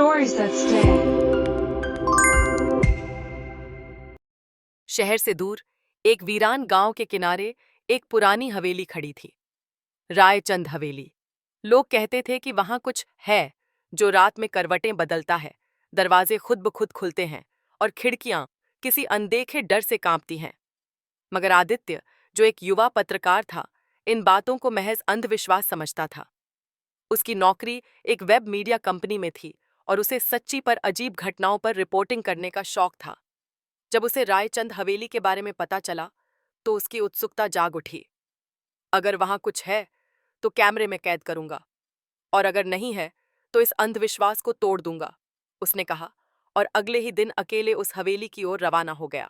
Stories that stay. शहर से दूर एक वीरान गांव के किनारे एक पुरानी हवेली खड़ी थी। रायचंद हवेली। लोग कहते थे कि वहां कुछ है जो रात में करवटें बदलता है, दरवाजे खुद ब खुद खुलते हैं और खिड़कियां किसी अनदेखे डर से कांपती हैं। मगर आदित्य, जो एक युवा पत्रकार था, इन बातों को महज अंधविश्वास समझता था। उसकी नौकरी एक वेब मीडिया कंपनी में थी और उसे सच्ची पर अजीब घटनाओं पर रिपोर्टिंग करने का शौक था। जब उसे रायचंद हवेली के बारे में पता चला तो उसकी उत्सुकता जाग उठी। अगर वहां कुछ है तो कैमरे में कैद करूंगा, और अगर नहीं है तो इस अंधविश्वास को तोड़ दूंगा, उसने कहा, और अगले ही दिन अकेले उस हवेली की ओर रवाना हो गया।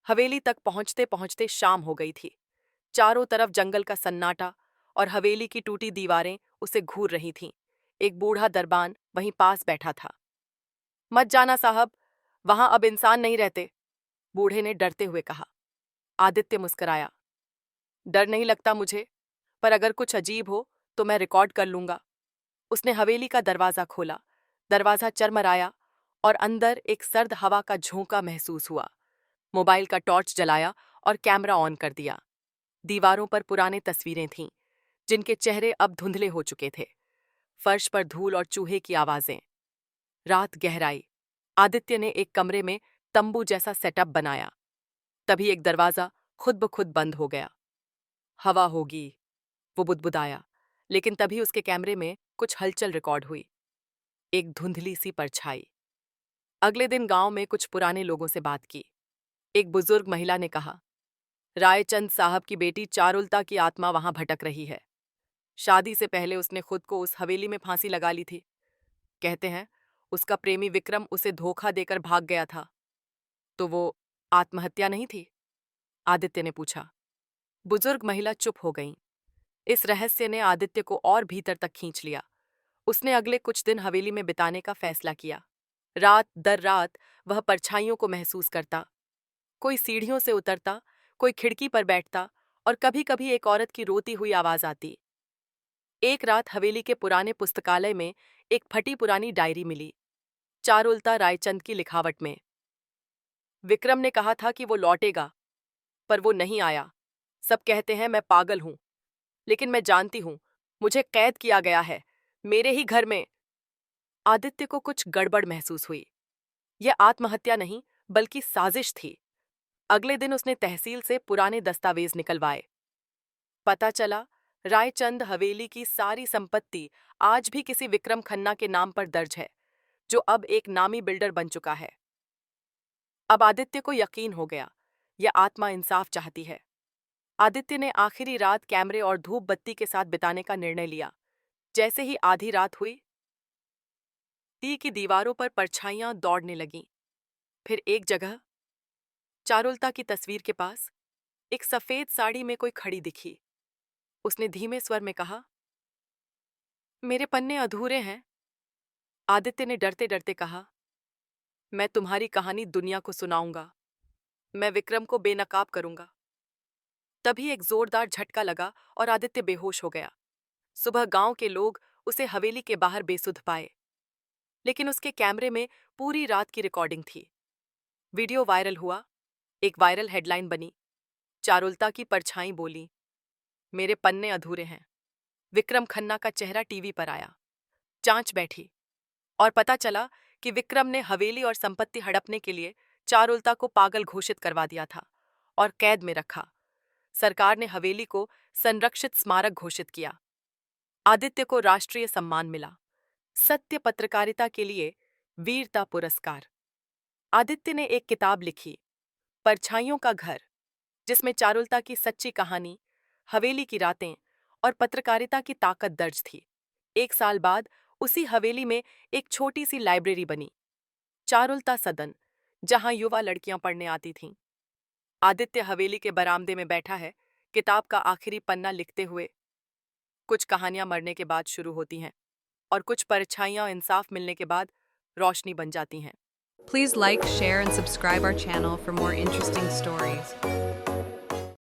हवेली तक पहुंचते पहुंचते शाम हो गई थी। चारों तरफ जंगल का सन्नाटा और हवेली की टूटी दीवारें उसे घूर रही थीं। एक बूढ़ा दरबान वहीं पास बैठा था। मत जाना साहब, वहां अब इंसान नहीं रहते, बूढ़े ने डरते हुए कहा। आदित्य मुस्कुराया। डर नहीं लगता मुझे, पर अगर कुछ अजीब हो तो मैं रिकॉर्ड कर लूंगा। उसने हवेली का दरवाजा खोला। दरवाजा चरमराया और अंदर एक सर्द हवा का झोंका महसूस हुआ। मोबाइल का टॉर्च जलाया और कैमरा ऑन कर दिया। दीवारों पर पुराने तस्वीरें थीं, जिनके चेहरे अब धुंधले हो चुके थे। फर्श पर धूल और चूहे की आवाजें। रात गहराई। आदित्य ने एक कमरे में तंबू जैसा सेटअप बनाया। तभी एक दरवाजा खुद ब खुद बंद हो गया। हवा होगी, वो बुदबुदाया, लेकिन तभी उसके कैमरे में कुछ हलचल रिकॉर्ड हुई। एक धुंधली सी परछाई। अगले दिन गांव में कुछ पुराने लोगों से बात की। एक बुजुर्ग महिला ने कहा, रायचंद साहब की बेटी चारुलता की आत्मा वहां भटक रही है। शादी से पहले उसने खुद को उस हवेली में फांसी लगा ली थी। कहते हैं उसका प्रेमी विक्रम उसे धोखा देकर भाग गया था। तो वो आत्महत्या नहीं थी? आदित्य ने पूछा। बुजुर्ग महिला चुप हो गईं। इस रहस्य ने आदित्य को और भीतर तक खींच लिया। उसने अगले कुछ दिन हवेली में बिताने का फैसला किया। रात दर रात वह परछाइयों को महसूस करता। कोई सीढ़ियों से उतरता, कोई खिड़की पर बैठता, और कभी-कभी एक औरत की रोती हुई आवाज आती। एक रात हवेली के पुराने पुस्तकालय में एक फटी पुरानी डायरी मिली, चारुलता रायचंद की लिखावट में। विक्रम ने कहा था कि वो लौटेगा, पर वो नहीं आया। सब कहते हैं मैं पागल हूं, लेकिन मैं जानती हूं, मुझे कैद किया गया है, मेरे ही घर में। आदित्य को कुछ गड़बड़ महसूस हुई। यह आत्महत्या नहीं, बल्कि साजिश थी। अगले दिन उसने तहसील से पुराने दस्तावेज निकलवाए। पता चला रायचंद हवेली की सारी संपत्ति आज भी किसी विक्रम खन्ना के नाम पर दर्ज है, जो अब एक नामी बिल्डर बन चुका है। अब आदित्य को यकीन हो गया, यह आत्मा इंसाफ चाहती है। आदित्य ने आखिरी रात कैमरे और धूप बत्ती के साथ बिताने का निर्णय लिया। जैसे ही आधी रात हुई, ती की दीवारों पर परछाइयां दौड़ने लगीं। फिर एक जगह, चारुलता की तस्वीर के पास, एक सफेद साड़ी में कोई खड़ी दिखी। उसने धीमे स्वर में कहा, मेरे पन्ने अधूरे हैं। आदित्य ने डरते डरते कहा, मैं तुम्हारी कहानी दुनिया को सुनाऊंगा। मैं विक्रम को बेनकाब करूंगा। तभी एक जोरदार झटका लगा और आदित्य बेहोश हो गया। सुबह गांव के लोग उसे हवेली के बाहर बेसुध पाए, लेकिन उसके कैमरे में पूरी रात की रिकॉर्डिंग थी। वीडियो वायरल हुआ। एक वायरल हेडलाइन बनी, चारुलता की परछाई बोली, मेरे पन्ने अधूरे हैं। विक्रम खन्ना का चेहरा टीवी पर आया। जांच बैठी और पता चला कि विक्रम ने हवेली और संपत्ति हड़पने के लिए चारुलता को पागल घोषित करवा दिया था और कैद में रखा। सरकार ने हवेली को संरक्षित स्मारक घोषित किया। आदित्य को राष्ट्रीय सम्मान मिला, सत्य पत्रकारिता के लिए वीरता पुरस्कार। आदित्य ने एक किताब लिखी, परछाइयों का घर, जिसमें चारुलता की सच्ची कहानी, हवेली की रातें और पत्रकारिता की ताकत दर्ज थी। 1 साल बाद उसी हवेली में एक छोटी सी लाइब्रेरी बनी, चारुलता सदन, जहां युवा लड़कियां पढ़ने आती थीं। आदित्य हवेली के बरामदे में बैठा है, किताब का आखिरी पन्ना लिखते हुए। कुछ कहानियां मरने के बाद शुरू होती हैं और कुछ परछाइयां इंसाफ मिलने के बाद रोशनी बन जाती हैं। Please like, share, and subscribe our channel for more interesting stories.